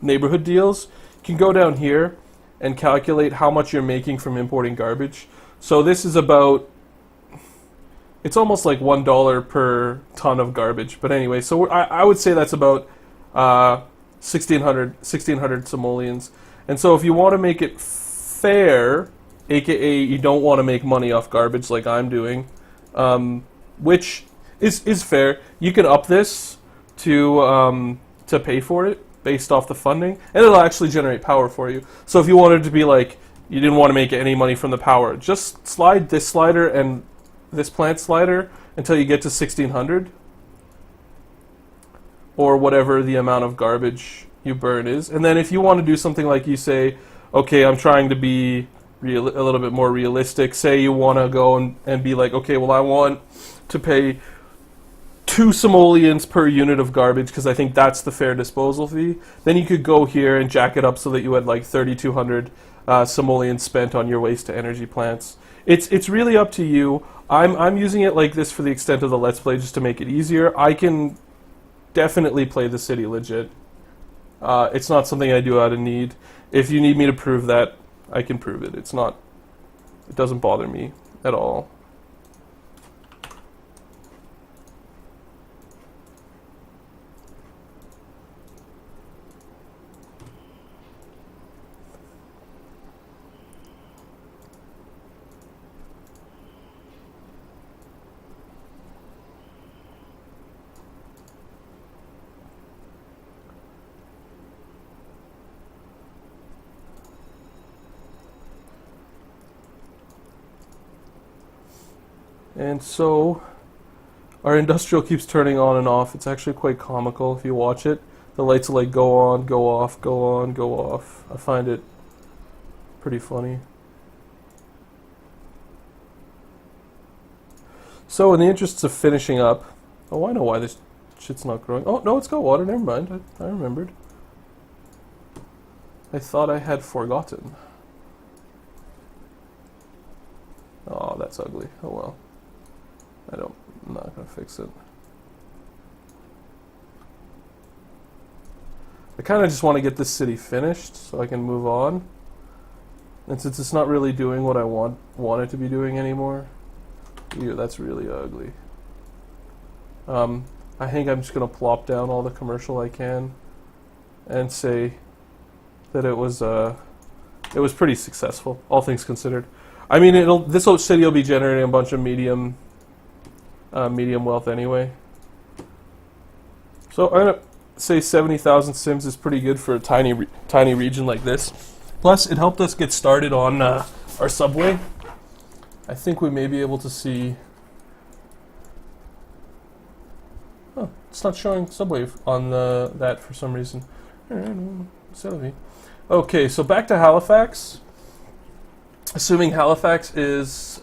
neighborhood deals, you can go down here and calculate how much you're making from importing garbage. So this is about, it's almost like $1 per ton of garbage. But anyway, so I would say that's about 1,600 simoleons. And so if you want to make it fair, aka you don't want to make money off garbage like I'm doing, which is fair, you can up this to pay for it based off the funding, and it'll actually generate power for you. So if you wanted to be like, you didn't want to make any money from the power, just slide this slider and this plant slider until you get to 1,600, or whatever the amount of garbage you burn is. And then if you want to do something like you say, okay, I'm trying to be a little bit more realistic. Say you want to go and be like, okay, well, I want to pay 2 simoleons per unit of garbage because I think that's the fair disposal fee. Then you could go here and jack it up so that you had like 3,200 simoleons spent on your waste to energy plants. It's really up to you. I'm using it like this for the extent of the Let's Play just to make it easier. I can definitely play the city legit. It's not something I do out of need. If you need me to prove that, I can prove it. It doesn't bother me at all. And so our industrial keeps turning on and off. It's actually quite comical if you watch it. The lights will like go on, go off, go on, go off. I find it pretty funny. So in the interests of finishing up, oh, I know why this shit's not growing. Oh, no, it's got water. Never mind. I remembered. I thought I had forgotten. Oh, that's ugly. Oh well. I'm not gonna fix it. I kind of just want to get this city finished so I can move on. And since it's not really doing what I want it to be doing anymore, ew, that's really ugly. I think I'm just gonna plop down all the commercial I can and say that it was pretty successful, all things considered. I mean, this whole city will be generating a bunch of medium wealth anyway. So I'm gonna say 70,000 sims is pretty good for a tiny region like this. Plus, it helped us get started on our subway. I think we may be able to see. Oh, it's not showing subway on that for some reason. Okay, so back to Halifax. Assuming Halifax is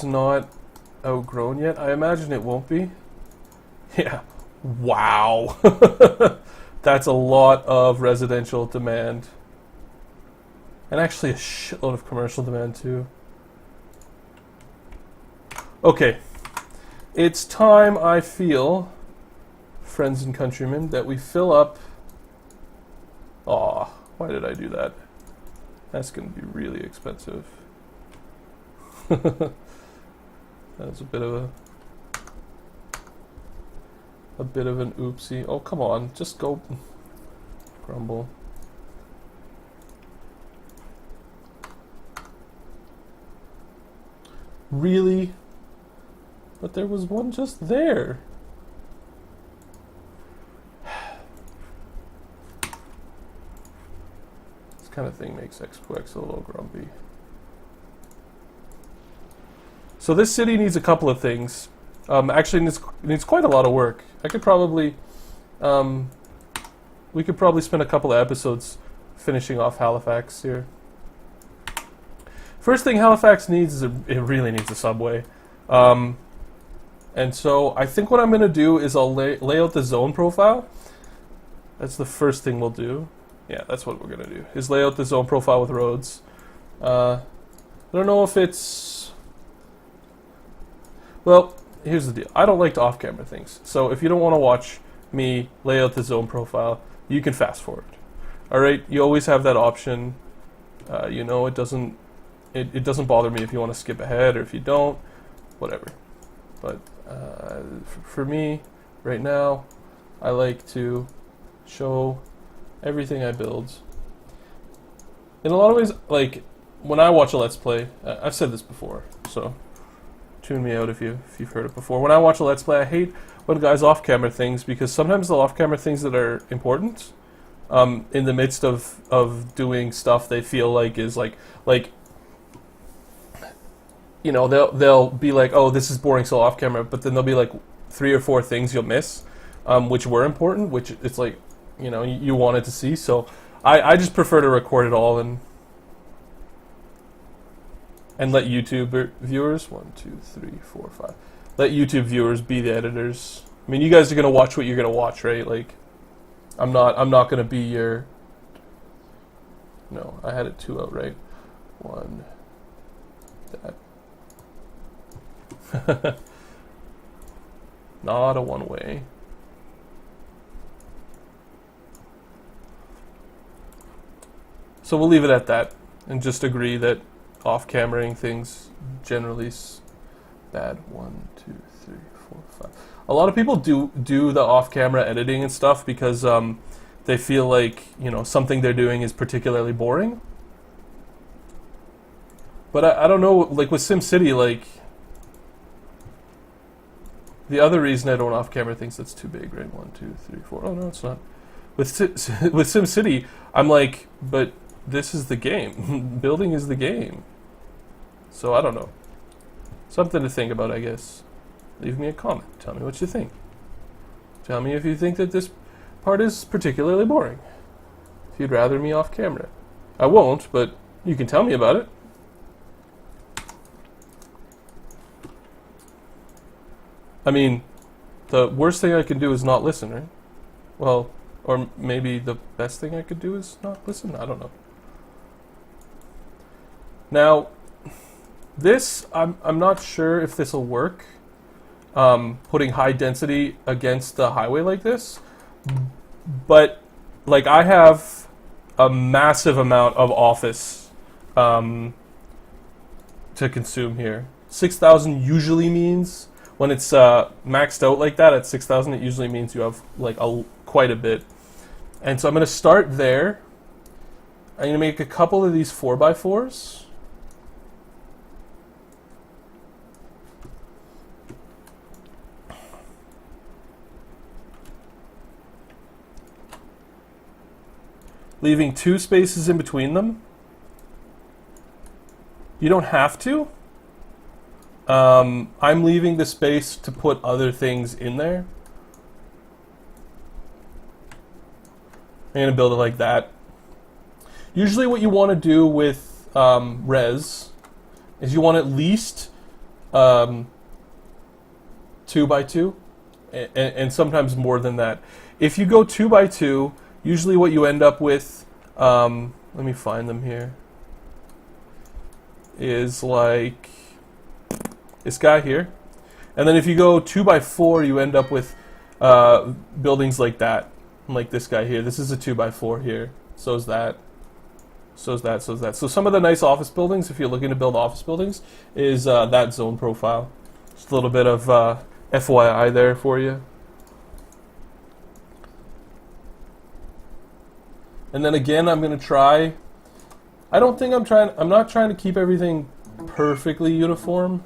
not outgrown yet. I imagine it won't be. Yeah. Wow. That's a lot of residential demand. And actually a shitload of commercial demand too. Okay. It's time, I feel, friends and countrymen, that we fill up. Aw, why did I do that? That's going to be really expensive. That's a bit of an oopsie. Oh, come on, just go grumble. Really? But there was one just there. This kind of thing makes X2X a little grumpy. So this city needs a couple of things. Actually, needs quite a lot of work. I could probably, we could probably spend a couple of episodes finishing off Halifax here. First thing Halifax needs is it really needs a subway. And so I think what I'm going to do is I'll lay out the zone profile. That's the first thing we'll do. Yeah, that's what we're going to do, is lay out the zone profile with roads. I don't know if it's... Well, here's the deal. I don't like to off-camera things. So if you don't want to watch me lay out the zone profile, you can fast forward. All right, you always have that option. You know, it doesn't bother me if you want to skip ahead or if you don't, whatever. But for me, right now, I like to show everything I build. In a lot of ways, like when I watch a Let's Play, I've said this before, so tune me out if you've heard it before. When I watch a Let's Play, I hate when guys off-camera things, because sometimes the off-camera things that are important, in the midst of doing stuff they feel like is like you know, they'll be like, oh, this is boring, so off camera, but then there'll be like 3 or 4 things you'll miss, which were important, which it's like, you know, you wanted to see. So I just prefer to record it all and let YouTube viewers, 1, 2, 3, 4, 5, let YouTube viewers be the editors. I mean, you guys are gonna watch what you're gonna watch, right? Like, I'm not gonna be your. No, I had it 2 out, right? 1. That. Not a one-way. So we'll leave it at that and just agree that off-cameraing things generally bad. 1, 2, 3, 4, 5. A lot of people do the off-camera editing and stuff because they feel like, you know, something they're doing is particularly boring. But I don't know, like with SimCity, like the other reason I don't off-camera things, that's too big, right? 1, 2, 3, 4. Oh no, it's not. With SimCity, I'm like, but this is the game. Building is the game. So I don't know. Something to think about, I guess. Leave me a comment. Tell me what you think. Tell me if you think that this part is particularly boring. If you'd rather me off camera. I won't, but you can tell me about it. I mean, the worst thing I can do is not listen, right? Well, or maybe the best thing I could do is not listen. I don't know. Now, this, I'm not sure if this will work. Putting high density against the highway like this, but like I have a massive amount of office to consume here. 6,000 usually means, when it's maxed out like that at 6,000, it usually means you have like quite a bit. And so I'm going to start there. I'm going to make a couple of these 4x4s. Leaving 2 spaces in between them. You don't have to. I'm leaving the space to put other things in there. I'm going to build it like that. Usually what you want to do with res is you want at least 2x2 and sometimes more than that. If you go 2x2, usually what you end up with, let me find them here, is like this guy here. And then if you go 2x4, you end up with buildings like that. Like this guy here. This is a 2x4 here. So is that. So is that. So is that. So some of the nice office buildings, if you're looking to build office buildings, is that zone profile. Just a little bit of FYI there for you. And then again, I'm going to try. I'm not trying to keep everything perfectly uniform.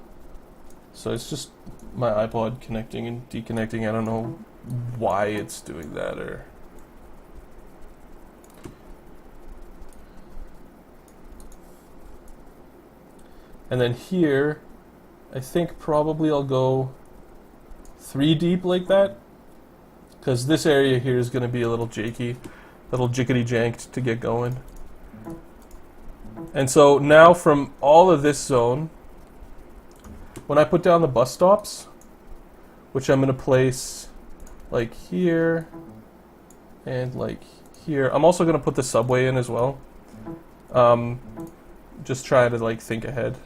So it's just my iPod connecting and deconnecting. I don't know why it's doing that or. And then here, I think probably I'll go 3 deep like that, because this area here is going to be a little janky, a little jickety-janked to get going. And so now from all of this zone, when I put down the bus stops, which I'm going to place like here and like here, I'm also going to put the subway in as well. Just try to like think ahead.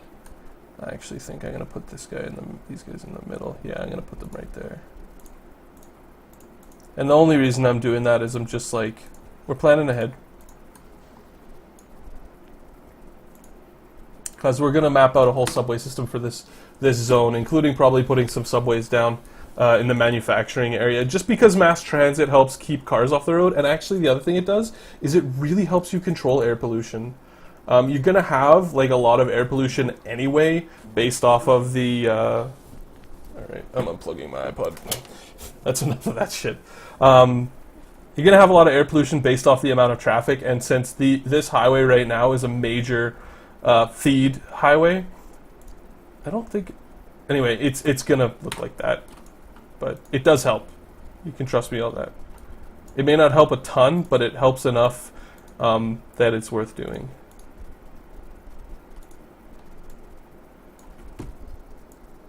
I actually think I'm going to put these guys in the middle. Yeah, I'm going to put them right there. And the only reason I'm doing that is I'm just like, we're planning ahead. Because we're going to map out a whole subway system for this zone, including probably putting some subways down in the manufacturing area, just because mass transit helps keep cars off the road. And actually the other thing it does is it really helps you control air pollution. You're going to have like a lot of air pollution anyway based off of the... Alright, I'm unplugging my iPod. That's enough of that shit. You're going to have a lot of air pollution based off the amount of traffic, and since this highway right now is a major feed highway, I don't think... Anyway, it's going to look like that. But it does help. You can trust me on that. It may not help a ton, but it helps enough that it's worth doing.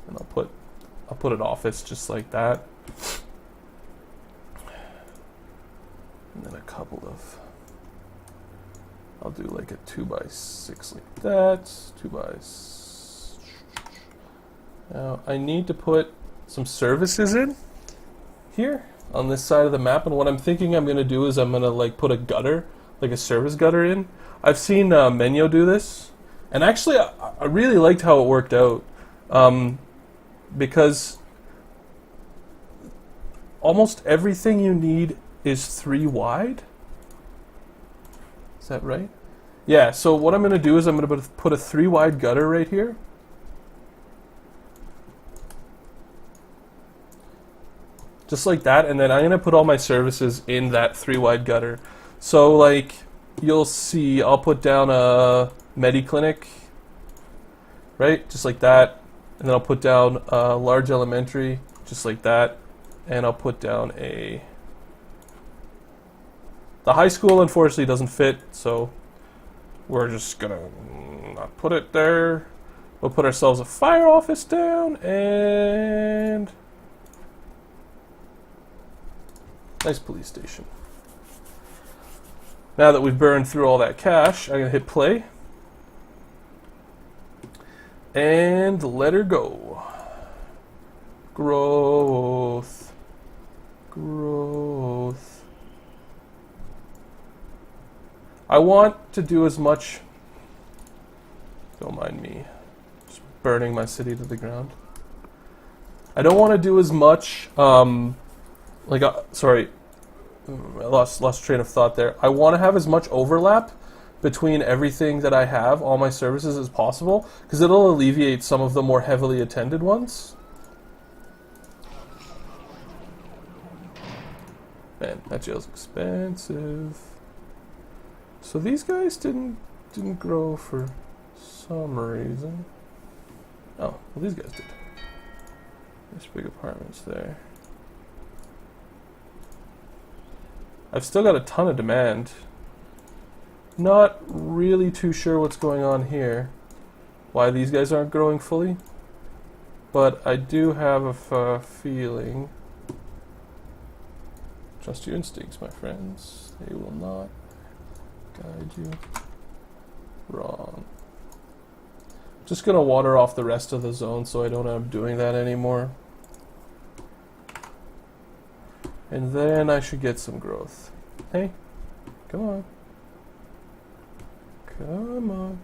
And I'll put an office just like that. And then a couple of... I'll do like a 2x6 like that. 2x... Now, I need to put some services in here on this side of the map, and what I'm thinking I'm going to do is I'm going to like put a gutter, like a service gutter in. I've seen Menyo do this, and actually I really liked how it worked out, because almost everything you need is 3 wide. Is that right? Yeah, so what I'm going to do is I'm going to put a 3 wide gutter right here. Just like that, and then I'm going to put all my services in that 3 wide gutter. So like, you'll see, I'll put down a Mediclinic, right? Just like that. And then I'll put down a large elementary, just like that. And I'll put down the high school unfortunately doesn't fit, so we're just going to not put it there. We'll put ourselves a fire office down, and... nice police station. Now that we've burned through all that cash, I'm going to hit play. And let her go. Growth. Growth. I want to do as much... Don't mind me. Just burning my city to the ground. I don't want to do as much... sorry, I lost train of thought there. I want to have as much overlap between everything that I have, all my services, as possible, because it'll alleviate some of the more heavily attended ones. Man, that jail's expensive. So these guys didn't grow for some reason. Oh, well these guys did. There's big apartments there. I've still got a ton of demand. Not really too sure what's going on here. Why these guys aren't growing fully. But I do have a feeling. Trust your instincts, my friends. They will not guide you wrong. Just gonna water off the rest of the zone so I don't end up doing that anymore. And then I should get some growth. Hey, come on. Come on.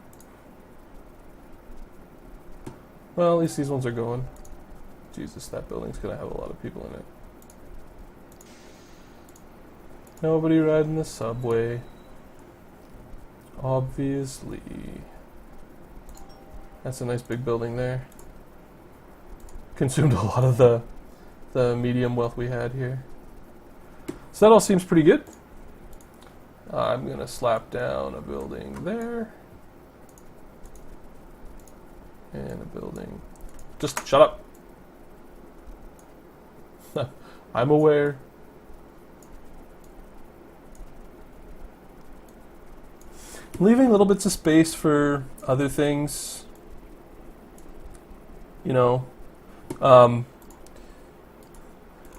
Well, at least these ones are going. Jesus, that building's gonna have a lot of people in it. Nobody riding the subway. Obviously. That's a nice big building there. Consumed a lot of the medium wealth we had here. So that all seems pretty good. I'm going to slap down a building there. And a building. Just shut up. I'm aware. Leaving little bits of space for other things. You know.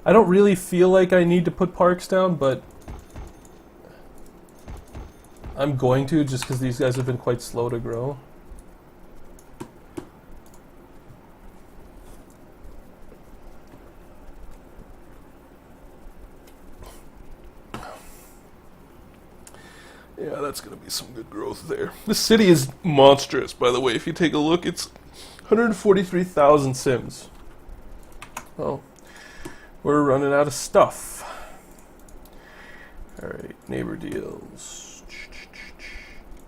I don't really feel like I need to put parks down, but I'm going to, just because these guys have been quite slow to grow. Yeah, that's going to be some good growth there. This city is monstrous, by the way. If you take a look, it's 143,000 Sims. Well, we're running out of stuff. Alright, neighbor deals.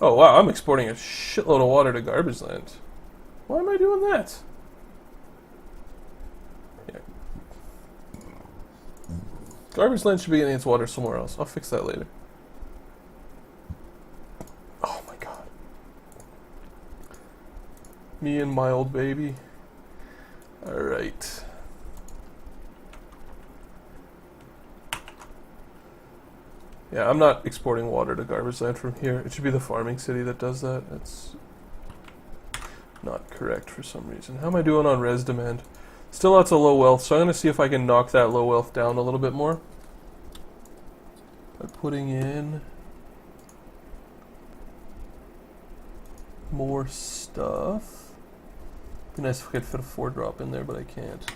Oh, wow, I'm exporting a shitload of water to garbage land. Why am I doing that? Yeah. Garbage land should be getting its water somewhere else. I'll fix that later. Oh my god. Me and my old baby. Alright. Yeah, I'm not exporting water to garbage land from here. It should be the farming city that does that. That's not correct for some reason. How am I doing on res demand? Still lots of low wealth, so I'm going to see if I can knock that low wealth down a little bit more. By putting in more stuff. Be nice if I could fit a 4-drop in there, but I can't.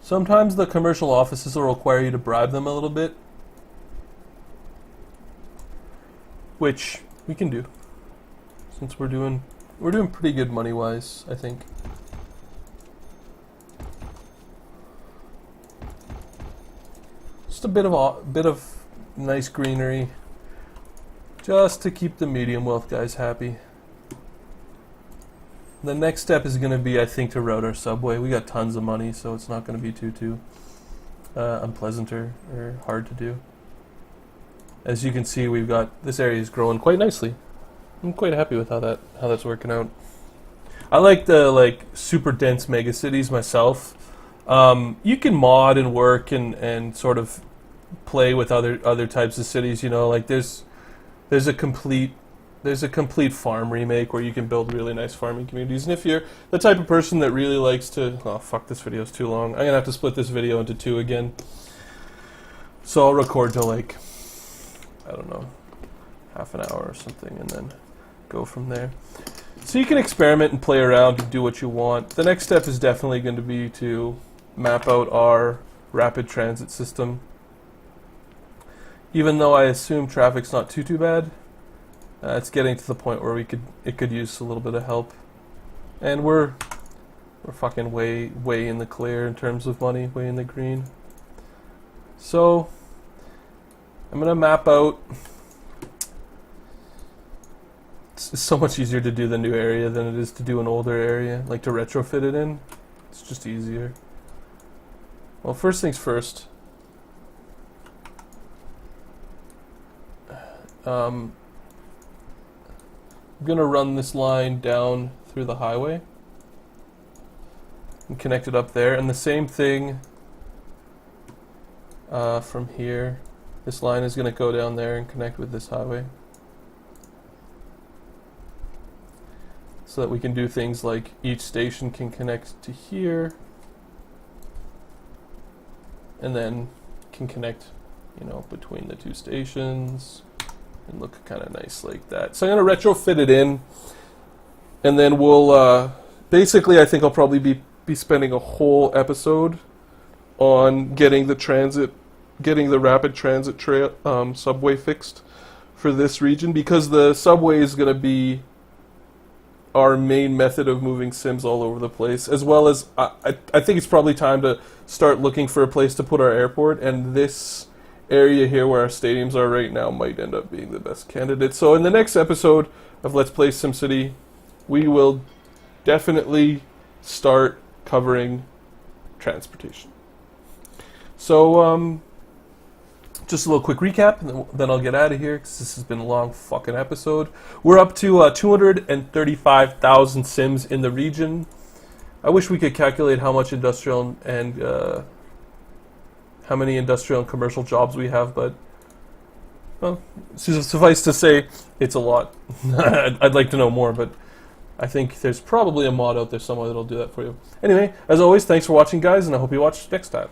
Sometimes the commercial offices will require you to bribe them a little bit, which we can do, since we're doing pretty good money-wise, I think. Just a bit of nice greenery, just to keep the medium wealth guys happy. The next step is going to be, I think, to route our subway. We got tons of money, so it's not going to be too unpleasant or hard to do. As you can see, we've got this area is growing quite nicely. I'm quite happy with how that's working out. I like the super dense mega cities myself. You can mod and work and sort of play with other types of cities. You know, like there's a complete farm remake where you can build really nice farming communities. And if you're the type of person that really likes to... Oh, fuck, this video's too long. I'm going to have to split this video into 2 again. So I'll record till I don't know, half an hour or something, and then go from there. So you can experiment and play around and do what you want. The next step is definitely going to be to map out our rapid transit system. Even though I assume traffic's not too bad, it's getting to the point where it could use a little bit of help, and we're fucking way in the clear in terms of money, way in the green. So I'm gonna map out. It's so much easier to do the new area than it is to do an older area, like to retrofit it in. It's just easier. Well, first things first. I'm going to run this line down through the highway and connect it up there, and the same thing from here. This line is going to go down there and connect with this highway, so that we can do things like each station can connect to here and then can connect, you know, between the 2 stations and look kind of nice like that. So I'm going to retrofit it in, and then we'll basically, I think I'll probably be spending a whole episode on getting the rapid transit trail subway fixed for this region, because the subway is going to be our main method of moving Sims all over the place, as well as I think it's probably time to start looking for a place to put our airport, and this area here where our stadiums are right now might end up being the best candidate. So in the next episode of Let's Play SimCity, we will definitely start covering transportation. So just a little quick recap, and then I'll get out of here, because this has been a long fucking episode. We're up to 235,000 Sims in the region. I wish we could calculate how much industrial and how many industrial and commercial jobs we have, but well, suffice to say, it's a lot. I'd like to know more, but I think there's probably a mod out there somewhere that'll do that for you. Anyway, as always, thanks for watching, guys, and I hope you watch next time.